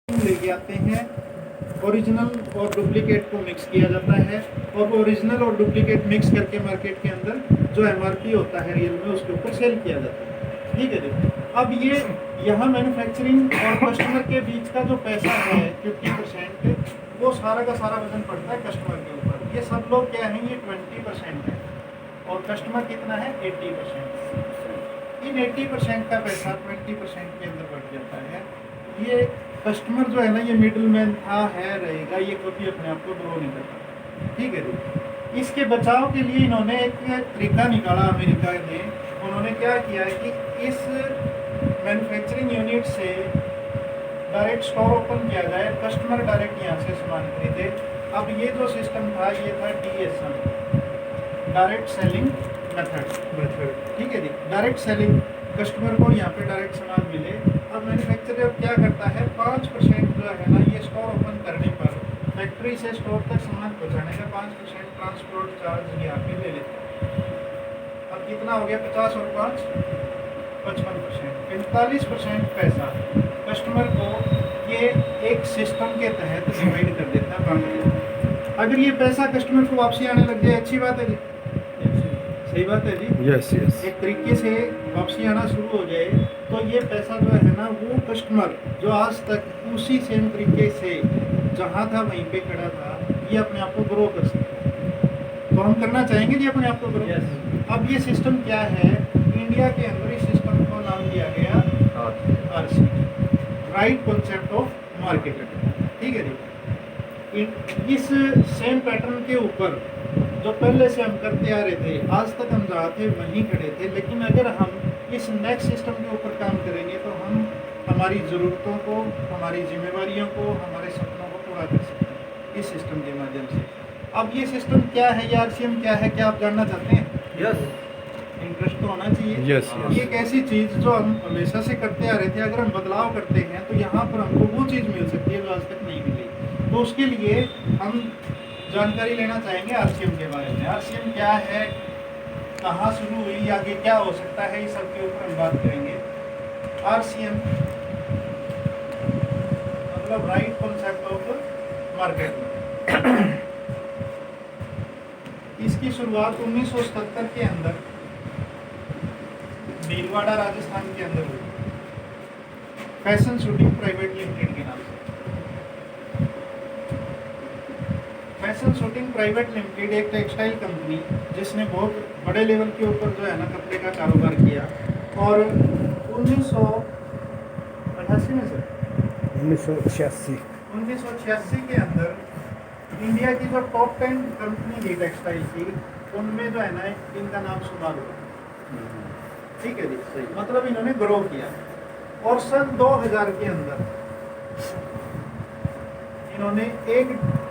लेके आते हैं, ओरिजिनल और डुप्लीकेट को मिक्स किया जाता है और ओरिजिनल और डुप्लीकेट मिक्स करके मार्केट के अंदर जो एमआरपी होता है रियल में उसके ऊपर सेल किया जाता है। ठीक है जी। अब ये यहाँ मैन्युफैक्चरिंग और कस्टमर के बीच का जो पैसा है 50%, वो सारा का सारा वजन पड़ता है कस्टमर के ऊपर। ये सब लोग क्या हैं, ये 20% है और कस्टमर कितना है 80%। इन 80% का पैसा 20% के अंदर बढ़ जाता है। ये कस्टमर जो है ना, ये मिडिल मैन था, है, रहेगा, ये कभी अपने आप को ग्रो नहीं करता। ठीक है जी। इसके बचाव के लिए इन्होंने एक तरीका निकाला अमेरिका ने। उन्होंने क्या किया है कि इस मैन्युफैक्चरिंग यूनिट से डायरेक्ट स्टोर ओपन किया जाए, कस्टमर डायरेक्ट यहाँ से सामान खरीदे। अब ये जो सिस्टम था ये था DSM, डायरेक्ट सेलिंग मेथड। ठीक है जी। डायरेक्ट सेलिंग, कस्टमर को यहाँ पे डायरेक्ट सामान मिले। अब मैन्युफैक्चरर क्या करता है, 5% जो है ना, ये स्टोर ओपन करने पर फैक्ट्री से स्टोर तक सामान पहुँचाने का 5% ट्रांसपोर्ट चार्ज यहाँ पे ले लेते हैं। अब कितना हो गया, 50 और 5 55%, 45% पैसा कस्टमर को ये एक सिस्टम के तहत डिवाइड कर देता है, बांट देता है। अगर ये पैसा कस्टमर को वापसी आने लग जाए, अच्छी बात है जी, सही बात है जी। Yes yes. एक तरीके से वापसी आना शुरू हो जाए तो ये पैसा जो है ना, वो कस्टमर जो आज तक उसी सेम तरीके से जहाँ था वहीं पे खड़ा था, ये अपने आप को ग्रो कर सकता है। तो हम करना चाहेंगे जी अपने आप को ग्रो। अब ये सिस्टम क्या है, इंडिया के अंदर इस सिस्टम को नाम दिया गया RC, right concept of marketing. ठीक है जी। इस सेम पैटर्न के ऊपर जो पहले से हम करते आ रहे थे, आज तक हम जहाँ थे वहीं खड़े थे, लेकिन अगर हम इस नेक्स्ट सिस्टम के ऊपर काम करेंगे तो हम हमारी ज़रूरतों को, हमारी जिम्मेवारियों को, हमारे सपनों को पूरा कर सकते हैं इस सिस्टम के माध्यम से। अब ये सिस्टम क्या है, ये RCM क्या है, क्या आप जानना चाहते हैं? यस। इंटरेस्ट तो होना चाहिए। Yes yes. ये एक ऐसी चीज़ जो हम हमेशा से करते आ रहे थे, अगर हम बदलाव करते हैं तो यहाँ पर हमको वो चीज़ मिल सकती है जो आज तक नहीं मिली। तो उसके लिए हम जानकारी लेना चाहेंगे RCM के बारे में। RCM क्या है, कहाँ शुरू हुई, आगे क्या हो सकता है, इस सब के ऊपर हम बात करेंगे। RCM मतलब राइट कॉन्सेप्ट ऑफ मार्केटिंग। इसकी शुरुआत 1977 के अंदर भीलवाड़ा राजस्थान के अंदर हुई, फैशन शूटिंग प्राइवेट लिमिटेड के नाम से। फैशन शूटिंग प्राइवेट लिमिटेड एक टेक्सटाइल कंपनी जिसने बहुत बड़े लेवल के ऊपर जो है ना कपड़े का कारोबार किया। और 1988 में सर 1986 के अंदर इंडिया की जो टॉप 10 कंपनी थी टेक्सटाइल की, उनमें जो है ना इनका नाम शुमार हुआ। ठीक है जी, सही। मतलब इन्होंने ग्रो किया। और सन 2000 के अंदर इन्होंने एक,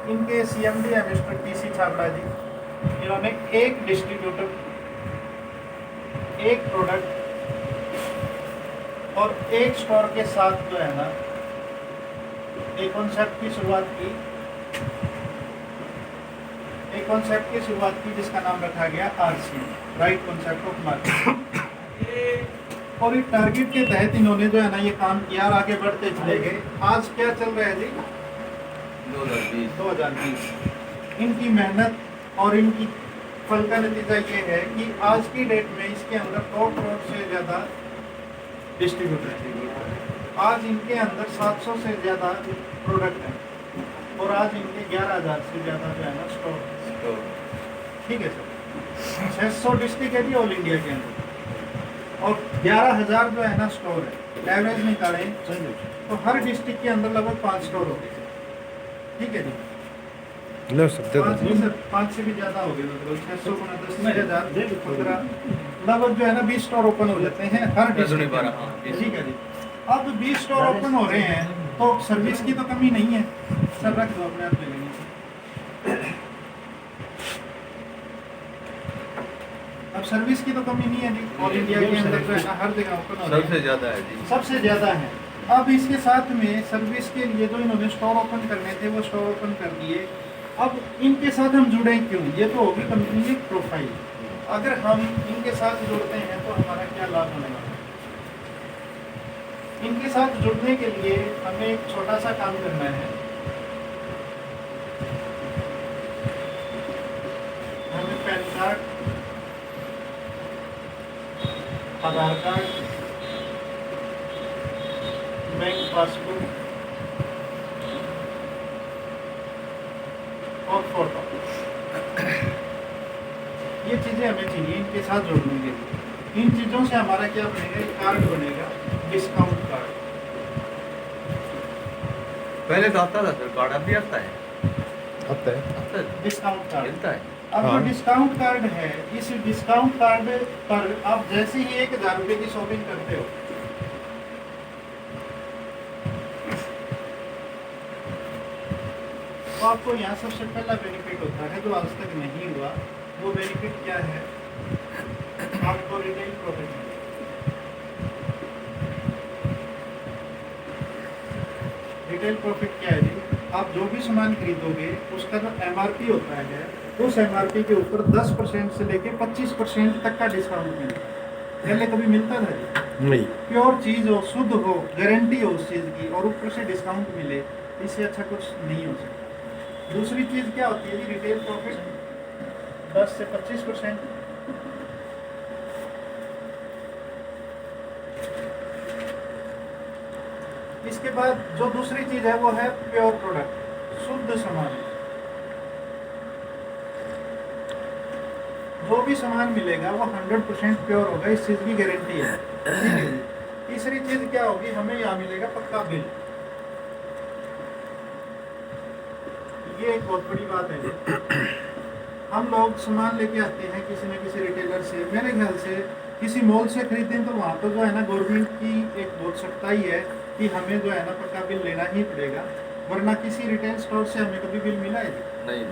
इनके CMD है मिस्टर TC छाबड़ा जी, इन्होंने एक डिस्ट्रीब्यूटर, एक प्रोडक्ट और एक स्टोर के साथ जो है ना एक कॉन्सेप्ट की शुरुआत की, जिसका नाम रखा गया RCM, right concept of marketing. और इस टारगेट के तहत इन्होंने जो है ना ये काम किया और आगे बढ़ते चले गए। आज क्या चल रहा है जी, 2020। इनकी मेहनत और इनकी फल का नतीजा ये है कि आज की डेट में इसके अंदर 100 करोड़ से ज़्यादा डिस्ट्रीब्यूटर है। आज इनके अंदर 700 से ज़्यादा प्रोडक्ट हैं और आज इनके 11,000 से ज़्यादा जो है ना स्टोर। ठीक है सर। 600 डिस्ट्रिक्ट है जी ऑल इंडिया के अंदर और 11,000 जो है ना स्टोर है। एवरेज निकालें तो हर डिस्ट्रिक्ट के अंदर लगभग 5 स्टोर होते हैं। ठीक है जी। ले सकते हैं 5 से भी ज़्यादा हो गए, मतलब 600 गुना 10,000 15 लगभग जो है ना 20 स्टोर ओपन हो जाते हैं हर डिस्ट्रिक्ट में। ठीक है जी। अब 20 स्टोर ओपन हो रहे हैं तो सर्विस की तो कमी नहीं है सर, रख दो अपने आप ले लेंगे। अब सर्विस की तो कमी नहीं है जी, ऑल इंडिया के अंदर जो है ना हर जगह ओपन हो रही है, सबसे ज़्यादा है जी, सबसे ज़्यादा है। अब इसके साथ में सर्विस के लिए जो इन्होंने स्टोर ओपन करने थे वो स्टोर ओपन कर दिए। अब इनके साथ हम जुड़े क्यों, ये तो होगी कंपनी की प्रोफाइल। अगर हम इनके साथ जुड़ते हैं तो हमारा क्या लाभ होने वाला है? इनके साथ जुड़ने के लिए हमें एक छोटा सा काम करना है। हमें पैन कार्ड, आधार कार्ड, बैंक पासबुक और फोटो, ये चीज़ें हमें चाहिए इनके साथ जोड़ने के लिए। इन चीज़ों से हमारा क्या बनेगा, एक कार्ड बनेगा, डिस्काउंट कार्ड। पहले तो आता था सर, कार्ड अब भी आता है। आता है डिस्काउंट कार्ड मिलता है। अब हाँ। जो डिस्काउंट कार्ड है, इस डिस्काउंट कार्ड पर आप जैसे ही 1,000 रुपये की शॉपिंग करते हो, तो आपको यहाँ सबसे पहला बेनिफिट होता है जो आज तक नहीं हुआ। वो बेनिफिट क्या है, आपको रिटेल प्रॉफिट मिलेगा। रिटेल प्रॉफिट क्या है जी, आप जो भी सामान खरीदोगे उसका जो एमआरपी होता है, उस एमआरपी के ऊपर 10% से लेके 25% तक का डिस्काउंट मिलता है। पहले कभी मिलता था जी? नहीं। प्योर चीज़ हो, शुद्ध हो, गारंटी हो उस चीज़ की, और ऊपर से डिस्काउंट मिले, इससे अच्छा कुछ नहीं हो सकता। दूसरी चीज़ क्या होती है जी, रिटेल प्रॉफिट 10 से 25%। इसके बाद जो दूसरी चीज़ है वो है प्योर प्रोडक्ट, शुद्ध सामान। जो भी सामान मिलेगा वो 100% प्योर होगा, इस चीज़ की गारंटी है। ठीक है जी। तीसरी चीज़ क्या होगी, हमें यहाँ मिलेगा पक्का बिल। ये एक बहुत बड़ी बात है जी। हम लोग सामान लेके आते हैं किसी न किसी रिटेलर से, मेरे ख्याल से किसी मॉल से खरीदें तो वहाँ तो जो है ना गवर्नमेंट की एक बहुत सख्ताई है कि हमें जो है ना पक्का बिल लेना ही पड़ेगा, वरना किसी रिटेल स्टोर से हमें कभी बिल मिला है जी? नहीं।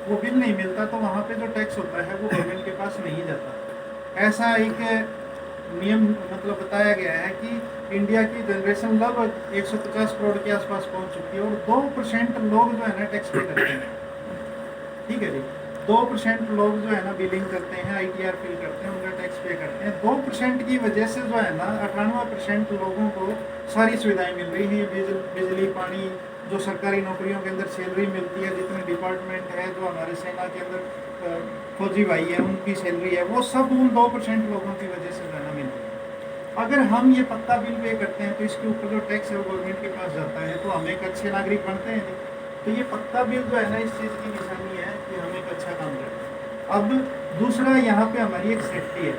वो बिल नहीं मिलता तो वहाँ पे जो टैक्स होता है वो गवर्नमेंट के पास नहीं जाता। ऐसा एक नियम मतलब बताया गया है कि इंडिया की जनरेशन लगभग 150 करोड़ के आसपास पहुँच चुकी है, और 2% लोग जो है ना टैक्स पे करते हैं। ठीक है जी, 2% लोग जो है ना बिलिंग करते हैं, ITR फिल करते हैं, उनका टैक्स पे करते हैं। 2% की वजह से जो है ना 98% लोगों को सारी सुविधाएं मिल रही हैं, बिजली, पानी, जो सरकारी नौकरियों के अंदर सैलरी मिलती है, जितने डिपार्टमेंट है, जो हमारे सेना के अंदर फौजी भाई है उनकी सैलरी है, वो सब उन 2% लोगों की वजह से जो है ना मिल रही है। अगर हम ये पक्का बिल पे करते हैं तो इसके ऊपर जो टैक्स है वो गवर्नमेंट के पास जाता है, तो हम एक अच्छे नागरिक बनते हैं। तो ये पक्का बिल जो है ना इस चीज़ की निशानी है कि हम एक अच्छा काम करते हैं। अब दूसरा यहाँ पे हमारी एक सेफ्टी है।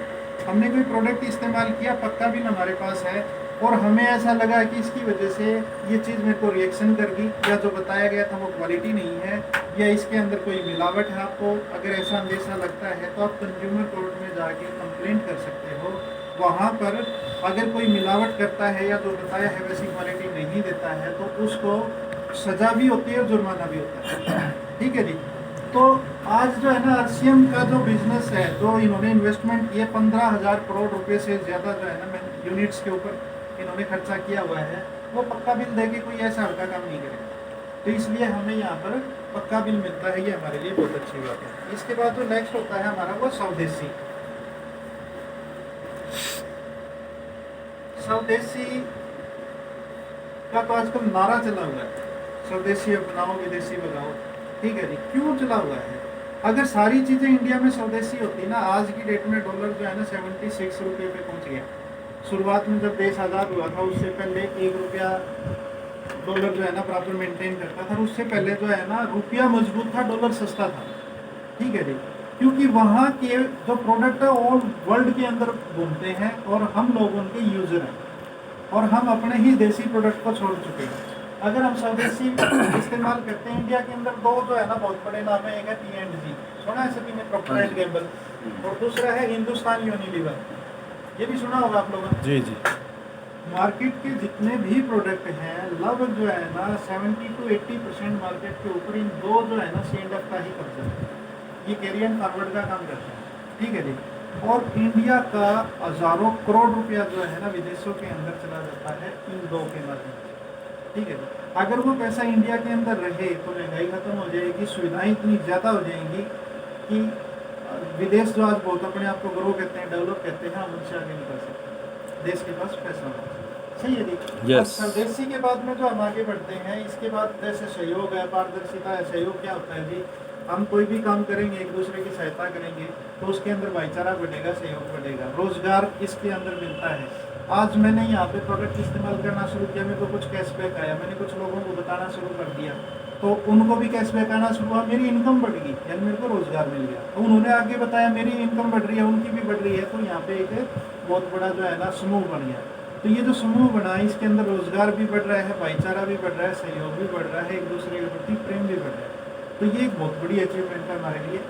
हमने कोई प्रोडक्ट इस्तेमाल किया, पक्का बिल हमारे पास है, और हमें ऐसा लगा कि इसकी वजह से ये चीज़ मेरे को रिएक्शन कर गई, या जो बताया गया था वो क्वालिटी नहीं है, या इसके अंदर कोई मिलावट है, आपको अगर ऐसा अंदेशा लगता है तो आप कंज्यूमर कोर्ट में जाके कंप्लेंट कर सकते हो। वहाँ पर अगर कोई मिलावट करता है या जो बताया है वैसी क्वालिटी नहीं देता है तो उसको सजा भी होती है और जुर्माना भी होता है। ठीक है जी। तो आज जो है ना RCM का जो बिजनेस है, जो इन्होंने इन्वेस्टमेंट किया 15,000 करोड़ रुपए से ज़्यादा जो है ना यूनिट्स के ऊपर इन्होंने खर्चा किया हुआ है, वो पक्का बिल दे के कोई ऐसा हल्का काम नहीं करेगा। तो इसलिए हमें यहाँ पर पक्का बिल मिलता है, ये हमारे लिए बहुत अच्छी बात है। इसके बाद जो नेक्स्ट होता है हमारा वो स्वदेशी। स्वदेशी का तो आजकल नारा चला हुआ है, स्वदेशी अपनाओ विदेशी भगाओ। ठीक है जी, क्यों चला हुआ है? अगर सारी चीज़ें इंडिया में स्वदेशी होती ना, आज की डेट में डॉलर जो है ना 76 रुपये पे पहुंच गया। शुरुआत में जब देश आज़ाद हुआ था उससे पहले 1 रुपया डॉलर जो है ना बराबर मेंटेन करता था, उससे पहले जो है ना रुपया मजबूत था, डॉलर सस्ता था। ठीक है जी, क्योंकि वहाँ के जो प्रोडक्ट है ऑल वर्ल्ड के अंदर घूमते हैं और हम लोग उनके यूज़र हैं, और हम अपने ही देसी प्रोडक्ट को छोड़ चुके हैं। अगर हम स्वदेशी इस्तेमाल करते हैं, इंडिया के अंदर दो जो है ना बहुत बड़े नाम है, एक है P&G, सुना है सभी ने, प्रॉक्टर एंड गैम्बल, और दूसरा है हिंदुस्तान यूनिलीवर, ये भी सुना होगा आप लोगों ने। जी जी। मार्केट के जितने भी प्रोडक्ट हैं लगभग जो है ना 70 to 80% मार्केट के ऊपर इन दो जो है ना C&F का ही कब्जा है। ये कैरी एंड फॉरवर्ड का काम करते हैं। ठीक है जी। और इंडिया का हज़ारों करोड़ रुपया जो है ना विदेशों के अंदर चला जाता है इन दो के माध्यम से। ठीक है जी। अगर वो पैसा इंडिया के अंदर रहे तो महंगाई खत्म हो जाएगी, सुविधाएं इतनी ज़्यादा हो जाएंगी कि विदेश जो आज बहुत अपने आप को ग्रो कहते हैं, डेवलप कहते हैं, हम उनसे आगे निकल सकते हैं। देश के पास पैसा हो, सही है जी। Yes. और स्वदेशी के बाद में जो हम आगे बढ़ते हैं, इसके बाद जैसे सहयोग है, पारदर्शिता है। सहयोग क्या होता है जी? हम कोई भी काम करेंगे, एक दूसरे की सहायता करेंगे, तो उसके अंदर भाईचारा बढ़ेगा, सहयोग बढ़ेगा, रोजगार इसके अंदर मिलता है। आज मैंने यहाँ पे प्रोडक्ट इस्तेमाल करना शुरू किया, मेरे को कुछ कैशबैक आया, मैंने कुछ लोगों को बताना शुरू कर दिया, तो उनको भी कैशबैक आना शुरू हुआ, मेरी इनकम बढ़ गई, यानी मेरे को रोजगार मिल गया। तो उन्होंने आगे बताया, मेरी इनकम बढ़ रही है, उनकी भी बढ़ रही है, तो यहाँ पे एक बहुत बड़ा जो है ना समूह बन गया। तो ये जो समूह बना है, इसके अंदर रोजगार भी बढ़ रहा है, भाईचारा भी बढ़ रहा है, सहयोग भी बढ़ रहा है, एक दूसरे के प्रति प्रेम भी बढ़ रहा है। तो ये एक बहुत बड़ी अचीवमेंट है हमारे लिए।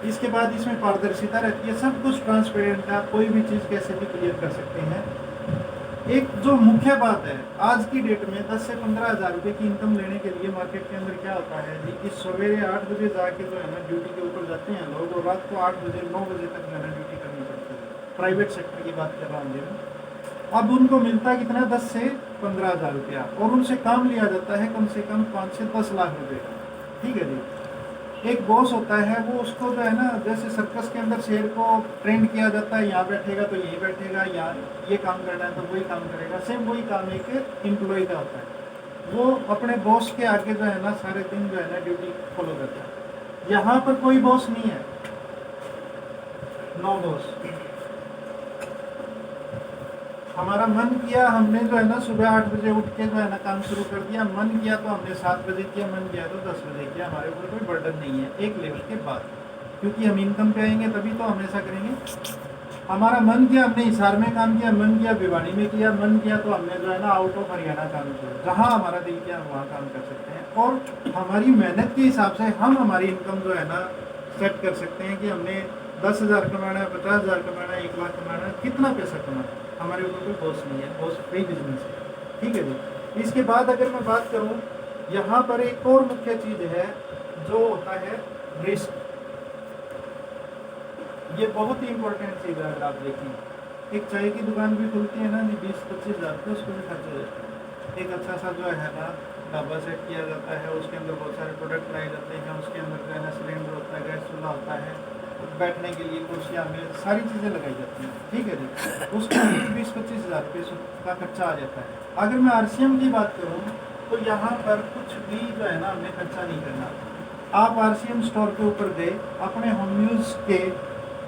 इसके बाद इसमें पारदर्शिता रहती है, सब कुछ ट्रांसपेरेंट है, आप कोई भी चीज़ कैसे भी क्लियर कर सकते हैं। एक जो मुख्य बात है, आज की डेट में 10 से 15 हज़ार रुपये की इनकम लेने के लिए मार्केट के अंदर क्या होता है जी कि सवेरे 8 बजे जाके जो है ना ड्यूटी के ऊपर जाते हैं लोग, और रात को 8 बजे 9 बजे तक जो है ना ड्यूटी करनी पड़ती है। प्राइवेट सेक्टर की बात कर रहा हूँ जी। अब उनको मिलता है कितना? 10 से 15 हज़ार रुपया, और उनसे काम लिया जाता है कम से कम 5 से 10 लाख रुपये का। ठीक है जी। एक बॉस होता है, वो उसको जो है ना, जैसे सर्कस के अंदर शेर को ट्रेंड किया जाता है, यहाँ बैठेगा तो यहीं बैठेगा, यहाँ ये काम करना है तो वही काम करेगा, सेम वही काम एक एम्प्लॉय का होता है। वो अपने बॉस के आगे जो है ना सारे दिन जो है ना ड्यूटी फॉलो करता है। यहाँ पर कोई बॉस नहीं है, नो बॉस। हमारा मन किया, हमने जो है ना सुबह 8 बजे उठ के जो है ना काम शुरू कर दिया, मन किया तो हमने 7 बजे किया, मन किया तो 10 बजे किया, हमारे ऊपर कोई बर्डन नहीं है एक लेवल के बाद, क्योंकि हम इनकम पे आएंगे तभी तो हम ऐसा करेंगे। हमारा मन किया, हमने हिसार में काम किया, मन किया भिवानी में किया, मन किया तो हमने जो है ना आउट ऑफ हरियाणा काम किया, जहाँ हमारा दिल किया हम वहाँ काम कर सकते हैं। और हमारी मेहनत के हिसाब से हम हमारी इनकम जो है ना सेट कर सकते हैं कि हमने 10,000 कमाना है, 50,000 कमाना है, 1 लाख कमाना है, कितना पैसा कमाना है, हमारे ऊपर कोई बॉस नहीं है, बॉस फ्री बिजनेस है। ठीक है जी। इसके बाद अगर मैं बात करूं, यहाँ पर एक और मुख्य चीज़ है जो होता है रिस्क। ये बहुत ही इंपॉर्टेंट चीज़ है। अगर आप देखें, एक चाय की दुकान भी खुलती है ना जी, 20-25 हज़ार रुपये उसको भी खर्च हो जाता है। एक अच्छा सा जो है ना ढाबा सेट किया जाता है, उसके अंदर बहुत सारे प्रोडक्ट लाए जाते हैं, उसके अंदर जो है ना सिलेंडर होता है, गैस चूल्हा होता है, बैठने के लिए कुर्सियाँ में सारी चीज़ें लगाई जाती हैं। ठीक है जी। उसके अंदर 20-25 हज़ार रुपये का खर्चा आ जाता है। अगर मैं RCM की बात करूँ तो यहाँ पर कुछ भी जो है ना हमें खर्चा नहीं करना। आप RCM स्टोर के ऊपर गए, अपने होम यूज़ के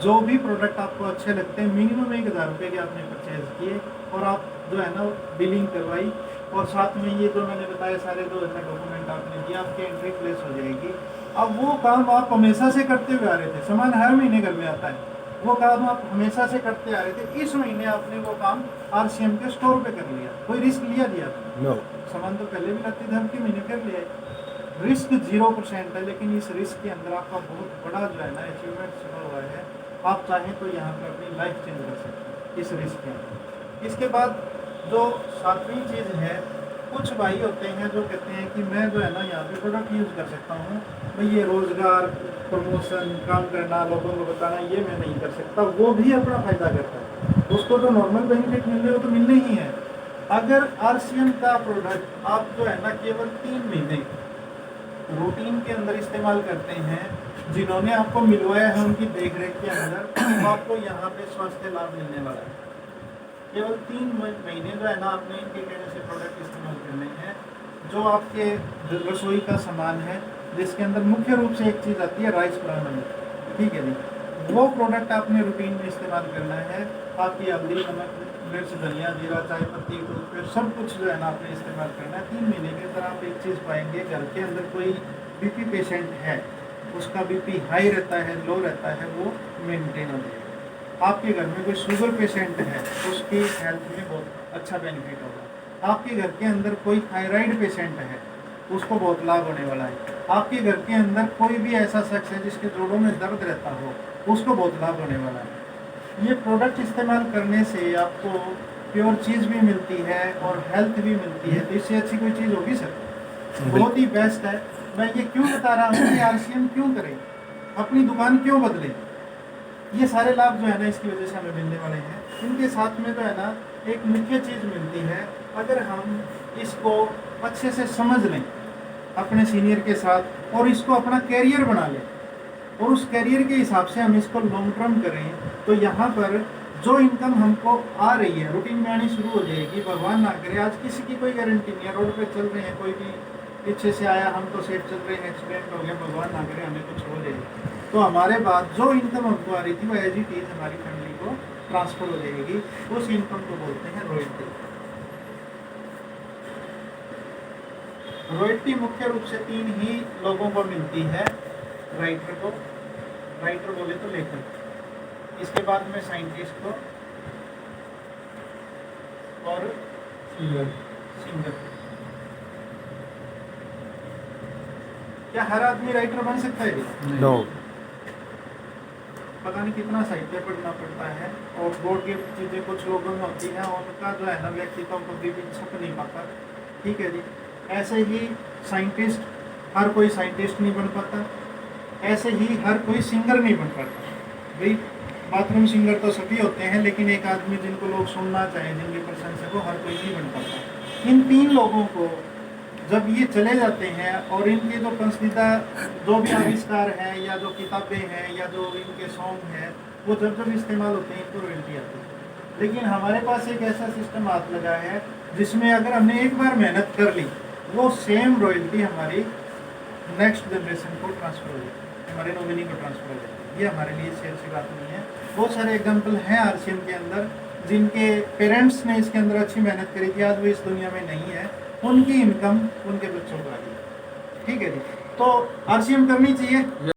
जो भी प्रोडक्ट आपको अच्छे लगते हैं, मिनिमम 1,000 रुपये के आपने परचेज किए, और आप जो है ना बिलिंग करवाई, और साथ में ये जो मैंने बताया सारे जो है ना डॉक्यूमेंट आपने दिया, आपकी एंट्री प्लेस हो जाएगी। अब वो काम आप हमेशा से करते हुए आ रहे थे, सामान हर महीने घर में आता है, वो काम आप हमेशा से करते आ रहे थे, इस महीने आपने वो काम RCM के स्टोर पे कर लिया, कोई रिस्क लिया दिया No. सामान तो पहले भी लाते थे, हम के महीने कर लिया। रिस्क 0% है, लेकिन इस रिस्क के अंदर आपका बहुत बड़ा जो है ना अचीवमेंट छुपा हुआ है। आप चाहें तो यहाँ पर अपनी लाइफ चेंज कर सकते हैं इस रिस्क के अंदर। इसके बाद जो 7वीं चीज़ है, कुछ भाई होते हैं जो कहते हैं कि मैं जो है ना यहाँ पे प्रोडक्ट यूज़ कर सकता हूँ, भाई ये रोज़गार, प्रमोशन, काम करना, लोगों को बताना, ये मैं नहीं कर सकता। वो भी अपना फ़ायदा करता है, उसको जो नॉर्मल बेनिफिट मिल रहे हो तो मिलने ही है। अगर RCM का प्रोडक्ट आप जो है ना केवल 3 महीने रूटीन के अंदर इस्तेमाल करते हैं, जिन्होंने आपको मिलवाया है उनकी देखरेख के अंदर, तो आपको यहाँ पे स्वास्थ्य लाभ मिलने वाला है। केवल 3 महीने जो है ना आपने इनके कहने से प्रोडक्ट इस्तेमाल करने हैं, जो आपके रसोई का सामान है, जिसके अंदर मुख्य रूप से एक चीज़ आती है राइस ब्रान ऑयल। ठीक है जी। वो प्रोडक्ट आपने रूटीन में इस्तेमाल करना है। आपकी हल्दी, नमक, मिर्च, धनिया, जीरा, चाय पत्ती, टूथपेस्ट, सब कुछ जो है ना आपने इस्तेमाल करना है। 3 महीने के अंदर आप एक चीज़ पाएंगे, घर के अंदर कोई BP पेशेंट है, उसका BP हाई रहता है, लो रहता है, वो मेंटेन हो जाएगा। आपके घर में कोई शुगर पेशेंट है, उसकी हेल्थ में बहुत अच्छा बेनिफिट होगा। आपके घर के अंदर कोई थायराइड पेशेंट है, उसको बहुत लाभ होने वाला है। आपके घर के अंदर कोई भी ऐसा शख्स है जिसके जोड़ों में दर्द रहता हो, उसको बहुत लाभ होने वाला है। ये प्रोडक्ट इस्तेमाल करने से आपको प्योर चीज़ भी मिलती है और हेल्थ भी मिलती है, तो इससे अच्छी कोई चीज़ होगी सर? बहुत ही बेस्ट है। मैं ये क्यों बता रहा हूँ कि RCM क्यों करें, अपनी दुकान क्यों बदलें, ये सारे लाभ जो है ना इसकी वजह से हमें मिलने वाले हैं। इनके साथ में जो है ना एक मुख्य चीज़ मिलती है, अगर हम इसको अच्छे से समझ लें अपने सीनियर के साथ, और इसको अपना कैरियर बना लें, और उस कैरियर के हिसाब से हम इसको लॉन्ग टर्म करें, तो यहाँ पर जो इनकम हमको आ रही है रूटीन में आनी शुरू हो जाएगी। भगवान ना करे, आज किसी की कोई गारंटी नहीं है, रोड पे चल रहे हैं, कोई भी पीछे से आया, हम तो सेफ चल रहे हैं, एक्सीडेंट हो गया, भगवान ना करे हमें कुछ हो जाए, तो हमारे बाद जो इनकम हमको आ रही थी वो एज इट इज हमारी फैमिली को ट्रांसफर हो जाएगी। उस इनकम को बोलते हैं रॉयल्टी। रॉयल्टी मुख्य रूप से 3 ही लोगों को मिलती है। राइटर को, राइटर बोले तो लेखक, इसके बाद में साइंटिस्ट को और सिंगर। क्या हर आदमी राइटर बन सकता है? नो। पता नहीं कितना साहित्य पढ़ना पड़ता है और बोर्ड की चीज़ें कुछ लोगों में होती हैं, उनका जो है ना व्यक्तित्व कभी भी छप नहीं पाता। ठीक है जी। ऐसे ही साइंटिस्ट, हर कोई साइंटिस्ट नहीं बन पाता, ऐसे ही हर कोई सिंगर नहीं बन पाता। भाई बाथरूम सिंगर तो सभी होते हैं, लेकिन एक आदमी जिनको लोग सुनना चाहें, जिनकी प्रशंसा को हर कोई नहीं बन पाता। इन 3 लोगों को जब ये चले जाते हैं और इनके जो पसंदीदा जो भी आविष्कार हैं या जो किताबें हैं या जो इनके सॉन्ग हैं, वो जब इस्तेमाल होते हैं इनको रॉयल्टी आती है। लेकिन हमारे पास एक ऐसा सिस्टम हाथ लगा है जिसमें अगर हमने एक बार मेहनत कर ली, वो सेम रॉयल्टी हमारी नेक्स्ट जनरेशन को ट्रांसफर हो जाती है, हमारे नॉमिनी को ट्रांसफर हो जाती है। ये हमारे लिए शेयर सी बात नहीं है। बहुत सारे एग्जाम्पल हैं आरसीएम के अंदर जिनके पेरेंट्स ने इसके अंदर अच्छी मेहनत करी थी, आज वो इस दुनिया में नहीं है, उनकी इनकम उनके बच्चों को आ गई। ठीक है जी। तो आरसीएम करनी चाहिए।